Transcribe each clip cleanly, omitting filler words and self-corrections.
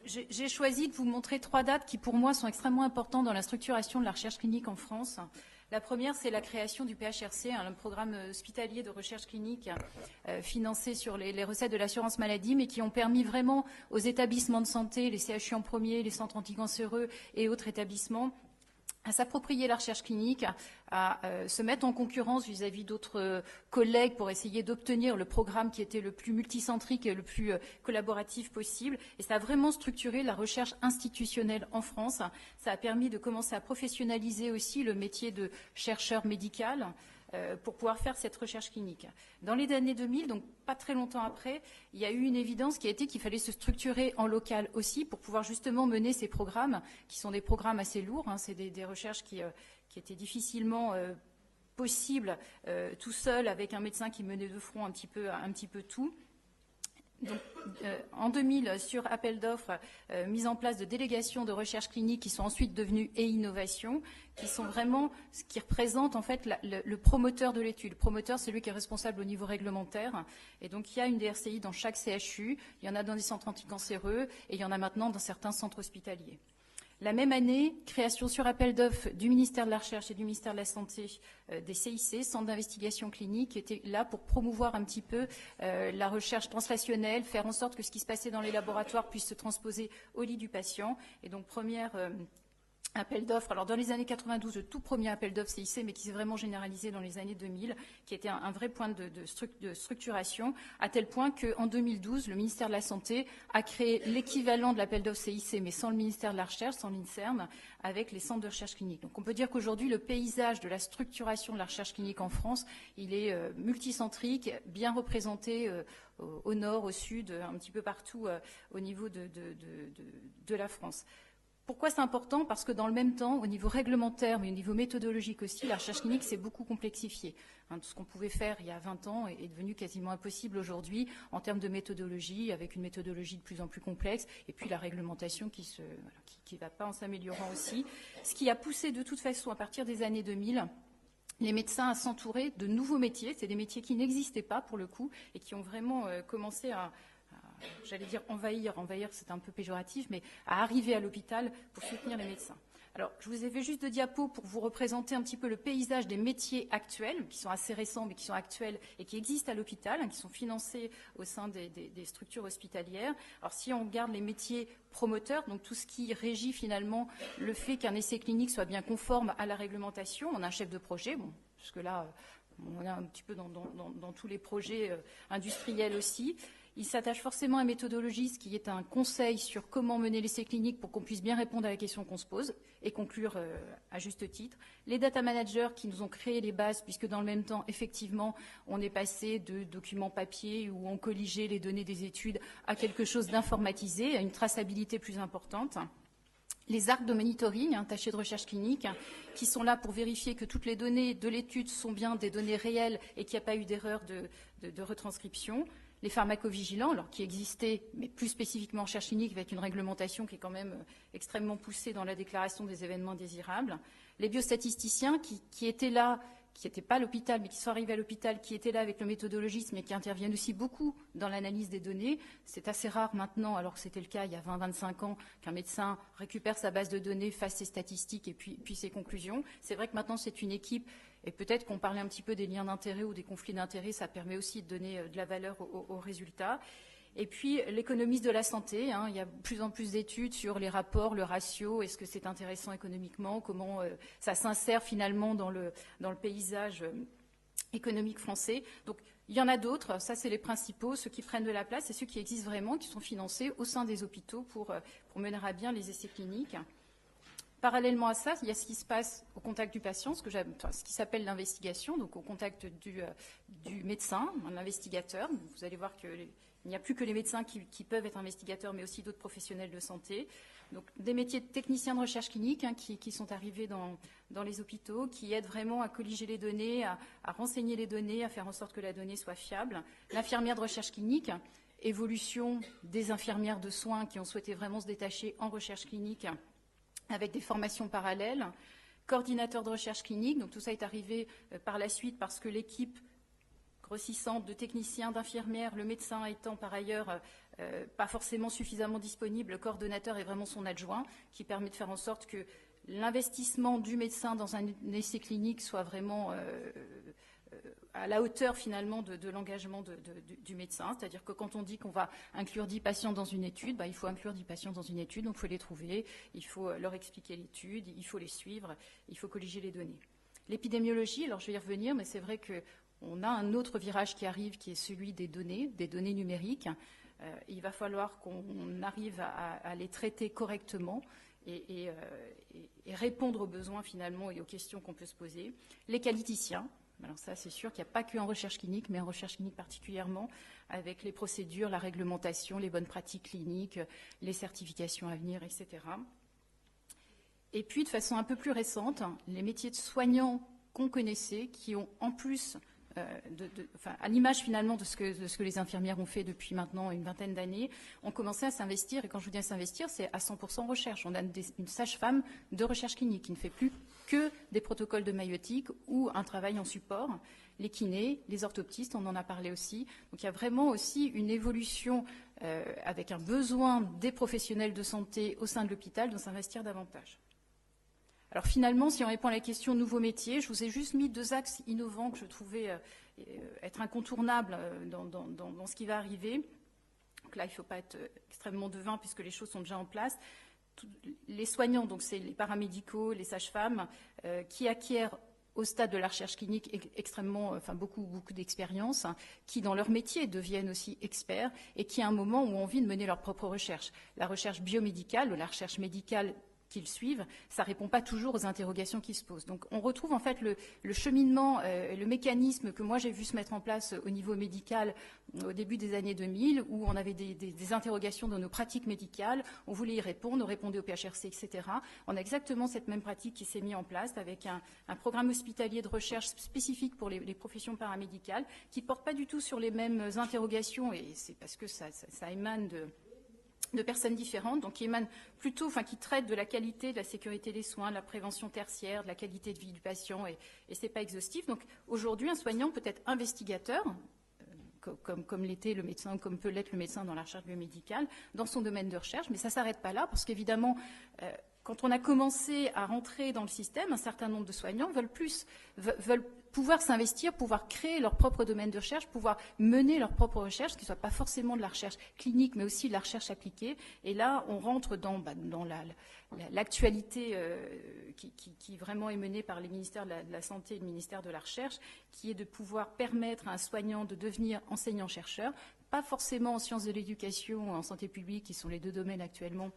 J'ai choisi de vous montrer 3 dates qui, pour moi, sont extrêmement importantes dans la structuration de la recherche clinique en France. La première, c'est la création du PHRC, un programme hospitalier de recherche clinique financé sur les recettes de l'assurance maladie, mais qui ont permis vraiment aux établissements de santé, les CHU en premier, les centres anticancéreux et autres établissements, à s'approprier la recherche clinique, à se mettre en concurrence vis-à-vis d'autres collègues pour essayer d'obtenir le programme qui était le plus multicentrique et le plus collaboratif possible. Et ça a vraiment structuré la recherche institutionnelle en France. Ça a permis de commencer à professionnaliser aussi le métier de chercheur médical pour pouvoir faire cette recherche clinique. Dans les années 2000, donc pas très longtemps après, il y a eu une évidence qui a été qu'il fallait se structurer en local aussi pour pouvoir justement mener ces programmes, qui sont des programmes assez lourds, hein, c'est des recherches qui étaient difficilement possibles tout seul avec un médecin qui menait de front un petit peu tout. Donc, en 2000, sur appel d'offres, mise en place de délégations de recherche clinique qui sont ensuite devenues e-innovation, qui sont vraiment ce qui représente en fait le promoteur de l'étude. Le promoteur, c'est lui qui est responsable au niveau réglementaire. Et donc, il y a une DRCI dans chaque CHU, il y en a dans des centres anticancéreux et il y en a maintenant dans certains centres hospitaliers. La même année, création sur appel d'offres du ministère de la Recherche et du ministère de la Santé des CIC, Centres d'investigation clinique, qui étaient là pour promouvoir un petit peu la recherche translationnelle, faire en sorte que ce qui se passait dans les laboratoires puisse se transposer au lit du patient. Et donc, première appel d'offres. Alors, dans les années 92, le tout premier appel d'offres CIC, mais qui s'est vraiment généralisé dans les années 2000, qui était un vrai point de structuration, à tel point qu'en 2012, le ministère de la Santé a créé l'équivalent de l'appel d'offres CIC, mais sans le ministère de la Recherche, sans l'INSERM, avec les centres de recherche clinique. Donc, on peut dire qu'aujourd'hui, le paysage de la structuration de la recherche clinique en France, il est multicentrique, bien représenté au nord, au sud, un petit peu partout au niveau de la France. Pourquoi c'est important? Parce que dans le même temps, au niveau réglementaire, mais au niveau méthodologique aussi, la recherche clinique s'est beaucoup complexifiée. Tout ce qu'on pouvait faire il y a 20 ans est devenu quasiment impossible aujourd'hui en termes de méthodologie, avec une méthodologie de plus en plus complexe, et puis la réglementation qui ne va pas en s'améliorant aussi. Ce qui a poussé de toute façon, à partir des années 2000, les médecins à s'entourer de nouveaux métiers. C'est des métiers qui n'existaient pas pour le coup, et qui ont vraiment commencé à j'allais dire envahir c'est un peu péjoratif, mais à arriver à l'hôpital pour soutenir les médecins. Alors, je vous ai fait juste 2 diapos pour vous représenter un petit peu le paysage des métiers actuels, qui sont assez récents, mais qui sont actuels et qui existent à l'hôpital, qui sont financés au sein des structures hospitalières. Alors, si on regarde les métiers promoteurs, donc tout ce qui régit finalement le fait qu'un essai clinique soit bien conforme à la réglementation, on a un chef de projet, bon, jusque-là, on est un petit peu dans tous les projets industriels aussi. Il s'attache forcément à une méthodologie, ce qui est un conseil sur comment mener l'essai clinique pour qu'on puisse bien répondre à la question qu'on se pose et conclure à juste titre. Les data managers qui nous ont créé les bases, puisque dans le même temps, effectivement, on est passé de documents papier où on colligeait les données des études à quelque chose d'informatisé, à une traçabilité plus importante. Les arcs de monitoring, attachés de recherche clinique, qui sont là pour vérifier que toutes les données de l'étude sont bien des données réelles et qu'il n'y a pas eu d'erreur de retranscription. Les pharmacovigilants, alors qui existaient, mais plus spécifiquement en recherche clinique, avec une réglementation qui est quand même extrêmement poussée dans la déclaration des événements désirables. Les biostatisticiens qui étaient là, qui n'étaient pas à l'hôpital, mais qui sont arrivés à l'hôpital, qui étaient là avec le méthodologisme et qui interviennent aussi beaucoup dans l'analyse des données. C'est assez rare maintenant, alors que c'était le cas il y a 20-25 ans, qu'un médecin récupère sa base de données, fasse ses statistiques et puis ses conclusions. C'est vrai que maintenant, c'est une équipe. Et peut-être qu'on parlait un petit peu des liens d'intérêt ou des conflits d'intérêt, ça permet aussi de donner de la valeur aux résultats. Et puis, l'économiste de la santé, il y a de plus en plus d'études sur les rapports, le ratio, est-ce que c'est intéressant économiquement, comment ça s'insère finalement dans le paysage économique français. Donc, il y en a d'autres, ça c'est les principaux, ceux qui prennent de la place et ceux qui existent vraiment, qui sont financés au sein des hôpitaux pour mener à bien les essais cliniques. Parallèlement à ça, il y a ce qui se passe au contact du patient, ce qui s'appelle l'investigation, donc au contact du médecin, l'investigateur. Vous allez voir qu'il n'y a plus que les médecins qui peuvent être investigateurs, mais aussi d'autres professionnels de santé. Donc des métiers de techniciens de recherche clinique qui sont arrivés dans les hôpitaux, qui aident vraiment à colliger les données, à renseigner les données, à faire en sorte que la donnée soit fiable. L'infirmière de recherche clinique, évolution des infirmières de soins qui ont souhaité vraiment se détacher en recherche clinique, avec des formations parallèles, coordinateur de recherche clinique, donc tout ça est arrivé par la suite parce que l'équipe grossissante de techniciens, d'infirmières, le médecin étant par ailleurs pas forcément suffisamment disponible, le coordonnateur est vraiment son adjoint, qui permet de faire en sorte que l'investissement du médecin dans un essai clinique soit vraiment à la hauteur finalement de l'engagement du médecin. C'est-à-dire que quand on dit qu'on va inclure 10 patients dans une étude, il faut inclure 10 patients dans une étude, donc il faut les trouver, il faut leur expliquer l'étude, il faut les suivre, il faut colliger les données. L'épidémiologie, alors je vais y revenir, mais c'est vrai qu'on a un autre virage qui arrive, qui est celui des données numériques. Il va falloir qu'on arrive à les traiter correctement et répondre aux besoins finalement et aux questions qu'on peut se poser. Les qualiticiens, alors ça c'est sûr qu'il n'y a pas qu'en recherche clinique, mais en recherche clinique particulièrement, avec les procédures, la réglementation, les bonnes pratiques cliniques, les certifications à venir, etc. Et puis de façon un peu plus récente, les métiers de soignants qu'on connaissait, qui ont en plus à l'image finalement de ce que les infirmières ont fait depuis maintenant une vingtaine d'années, ont commencé à s'investir. Et quand je vous dis à s'investir, c'est à 100% recherche. On a une sage-femme de recherche clinique qui ne fait plus que des protocoles de maïeutique ou un travail en support. Les kinés, les orthoptistes, on en a parlé aussi. Donc il y a vraiment aussi une évolution avec un besoin des professionnels de santé au sein de l'hôpital de s'investir davantage. Alors finalement, si on répond à la question nouveaux métiers, je vous ai juste mis 2 axes innovants que je trouvais être incontournables dans ce qui va arriver. Donc là, il ne faut pas être extrêmement devin puisque les choses sont déjà en place. Les soignants, donc c'est les paramédicaux, les sages-femmes, qui acquièrent au stade de la recherche clinique beaucoup d'expérience, qui dans leur métier deviennent aussi experts et qui à un moment ont envie de mener leur propre recherche. La recherche biomédicale ou la recherche médicale qu'ils suivent, ça ne répond pas toujours aux interrogations qui se posent. Donc on retrouve en fait le cheminement, le mécanisme que moi j'ai vu se mettre en place au niveau médical au début des années 2000, où on avait des interrogations dans nos pratiques médicales, on voulait y répondre, on répondait au PHRC, etc. On a exactement cette même pratique qui s'est mise en place avec un programme hospitalier de recherche spécifique pour les professions paramédicales, qui ne porte pas du tout sur les mêmes interrogations, et c'est parce que ça émane de personnes différentes, donc qui émanent plutôt, qui traitent de la qualité, de la sécurité des soins, de la prévention tertiaire, de la qualité de vie du patient, et ce n'est pas exhaustif. Donc aujourd'hui, un soignant peut être investigateur, comme l'était le médecin, comme peut l'être le médecin dans la recherche biomédicale, dans son domaine de recherche, mais ça ne s'arrête pas là, parce qu'évidemment, quand on a commencé à rentrer dans le système, un certain nombre de soignants veulent pouvoir s'investir, pouvoir créer leur propre domaine de recherche, pouvoir mener leur propre recherche, qui ne soit pas forcément de la recherche clinique, mais aussi de la recherche appliquée. Et là, on rentre dans l'actualité qui vraiment est menée par les ministères de la Santé et le ministère de la Recherche, qui est de pouvoir permettre à un soignant de devenir enseignant-chercheur, pas forcément en sciences de l'éducation ou en santé publique, qui sont les 2 domaines actuellement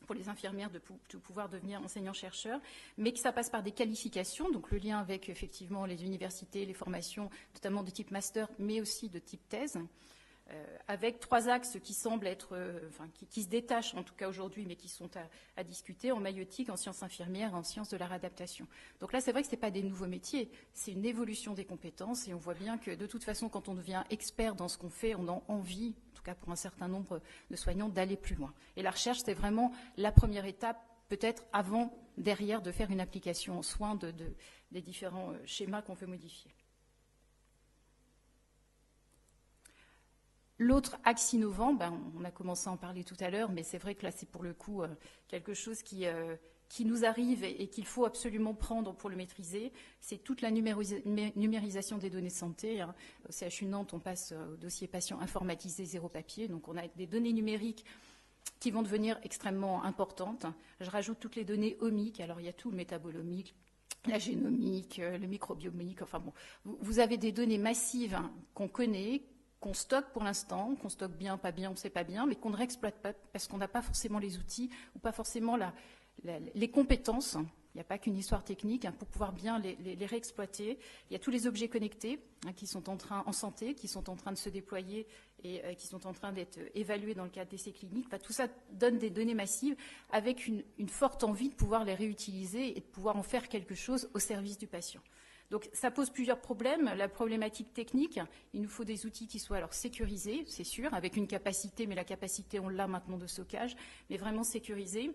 pour les infirmières de pouvoir devenir enseignants-chercheurs, mais que ça passe par des qualifications, donc le lien avec effectivement les universités, les formations, notamment de type master, mais aussi de type thèse, avec 3 axes qui semblent être, qui se détachent en tout cas aujourd'hui, mais qui sont à discuter, en maïeutique, en sciences infirmières, en sciences de la réadaptation. Donc là, c'est vrai que ce n'est pas des nouveaux métiers, c'est une évolution des compétences, et on voit bien que de toute façon, quand on devient expert dans ce qu'on fait, on a envie, en tout cas pour un certain nombre de soignants, d'aller plus loin. Et la recherche, c'est vraiment la première étape, peut-être avant, derrière, de faire une application en soins des différents schémas qu'on veut modifier. L'autre axe innovant, on a commencé à en parler tout à l'heure, mais c'est vrai que là, c'est pour le coup quelque chose qui nous arrive et qu'il faut absolument prendre pour le maîtriser. C'est toute la numérisation des données de santé. Au CHU Nantes, on passe au dossier patient informatisé, 0 papier. Donc, on a des données numériques qui vont devenir extrêmement importantes. Je rajoute toutes les données omiques. Alors, il y a tout, le métabolomique, la génomique, le microbiomique. Enfin bon, vous avez des données massives qu'on connaît, qu'on stocke pour l'instant, qu'on stocke bien, pas bien, on ne sait pas bien, mais qu'on ne réexploite pas parce qu'on n'a pas forcément les outils ou pas forcément les compétences. Il n'y a pas qu'une histoire technique pour pouvoir bien les réexploiter. Il y a tous les objets connectés qui sont en santé, qui sont en train de se déployer et qui sont en train d'être évalués dans le cadre d'essais cliniques. Tout ça donne des données massives avec une forte envie de pouvoir les réutiliser et de pouvoir en faire quelque chose au service du patient. Donc ça pose plusieurs problèmes. La problématique technique, il nous faut des outils qui soient alors sécurisés, c'est sûr, avec une capacité, mais la capacité on l'a maintenant de stockage, mais vraiment sécurisés.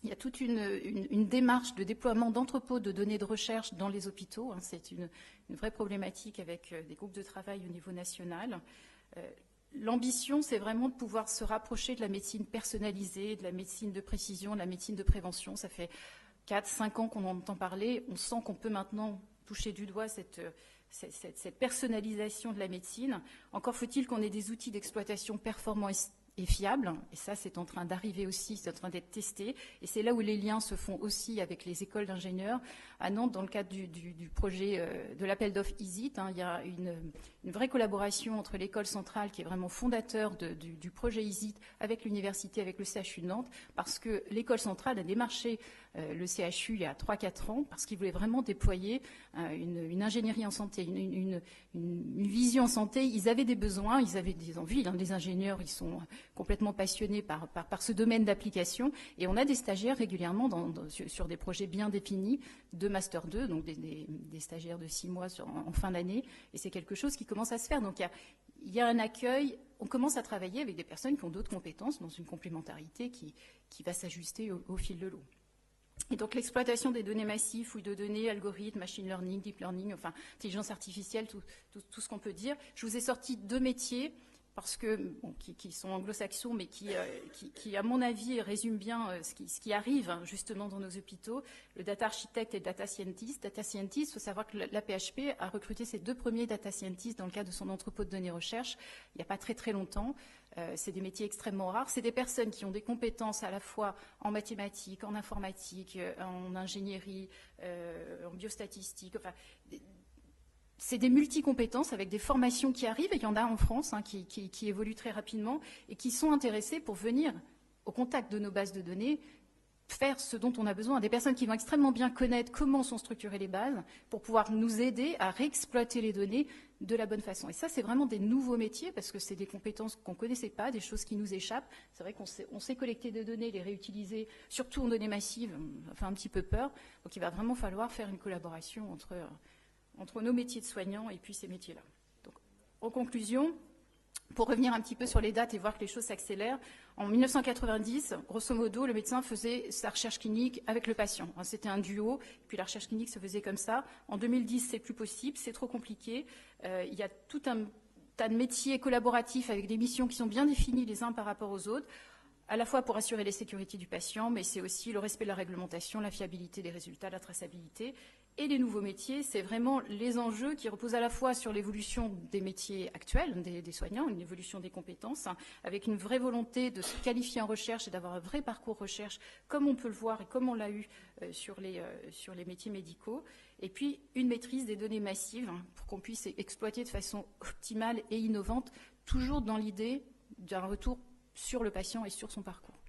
Il y a toute une démarche de déploiement d'entrepôts de données de recherche dans les hôpitaux. C'est une vraie problématique avec des groupes de travail au niveau national. L'ambition, c'est vraiment de pouvoir se rapprocher de la médecine personnalisée, de la médecine de précision, de la médecine de prévention. Ça fait 4-5 ans qu'on en entend parler. On sent qu'on peut maintenant toucher du doigt cette personnalisation de la médecine. Encore faut-il qu'on ait des outils d'exploitation performants et fiable, et ça c'est en train d'arriver aussi, c'est en train d'être testé, et c'est là où les liens se font aussi avec les écoles d'ingénieurs. À Nantes, dans le cadre du projet de l'appel d'offres EASIT, il y a une vraie collaboration entre l'école centrale, qui est vraiment fondateur du projet EASIT, avec l'université, avec le CHU de Nantes, parce que l'école centrale a démarché le CHU il y a 3-4 ans, parce qu'il voulait vraiment déployer une ingénierie en santé, une vision en santé. Ils avaient des besoins, ils avaient des envies. Les ingénieurs, ils sont complètement passionnés par ce domaine d'application. Et on a des stagiaires régulièrement sur des projets bien définis de Master 2, donc des stagiaires de 6 mois en fin d'année. Et c'est quelque chose qui commence à se faire. Donc il y a un accueil. On commence à travailler avec des personnes qui ont d'autres compétences dans une complémentarité qui va s'ajuster au fil de l'eau. Et donc l'exploitation des données massives, fouilles de données, algorithmes, machine learning, deep learning, enfin intelligence artificielle, tout ce qu'on peut dire. Je vous ai sorti 2 métiers parce que, qui sont anglo-saxons, mais qui, à mon avis, résument bien ce qui arrive justement dans nos hôpitaux. Le data architect et le data scientist. Data scientist, il faut savoir que la PHP a recruté ses 2 premiers data scientists dans le cadre de son entrepôt de données recherche il n'y a pas très longtemps. C'est des métiers extrêmement rares. C'est des personnes qui ont des compétences à la fois en mathématiques, en informatique, en ingénierie, en biostatistique, enfin... C'est des multi-compétences avec des formations qui arrivent, et il y en a en France qui évoluent très rapidement et qui sont intéressées pour venir au contact de nos bases de données, faire ce dont on a besoin. Des personnes qui vont extrêmement bien connaître comment sont structurées les bases pour pouvoir nous aider à réexploiter les données de la bonne façon. Et ça, c'est vraiment des nouveaux métiers parce que c'est des compétences qu'on ne connaissait pas, des choses qui nous échappent. C'est vrai qu'on sait collecter des données, les réutiliser, surtout en données massives, ça fait un petit peu peur. Donc il va vraiment falloir faire une collaboration entre nos métiers de soignants et puis ces métiers-là. Donc, en conclusion, pour revenir un petit peu sur les dates et voir que les choses s'accélèrent, en 1990, grosso modo, le médecin faisait sa recherche clinique avec le patient. C'était un duo, puis la recherche clinique se faisait comme ça. En 2010, c'est plus possible, c'est trop compliqué. Il y a tout un tas de métiers collaboratifs avec des missions qui sont bien définies les uns par rapport aux autres, à la fois pour assurer la sécurité du patient, mais c'est aussi le respect de la réglementation, la fiabilité des résultats, la traçabilité. Et les nouveaux métiers, c'est vraiment les enjeux qui reposent à la fois sur l'évolution des métiers actuels, des soignants, une évolution des compétences, avec une vraie volonté de se qualifier en recherche et d'avoir un vrai parcours recherche, comme on peut le voir et comme on l'a eu sur les métiers médicaux. Et puis, une maîtrise des données massives pour qu'on puisse exploiter de façon optimale et innovante, toujours dans l'idée d'un retour sur le patient et sur son parcours.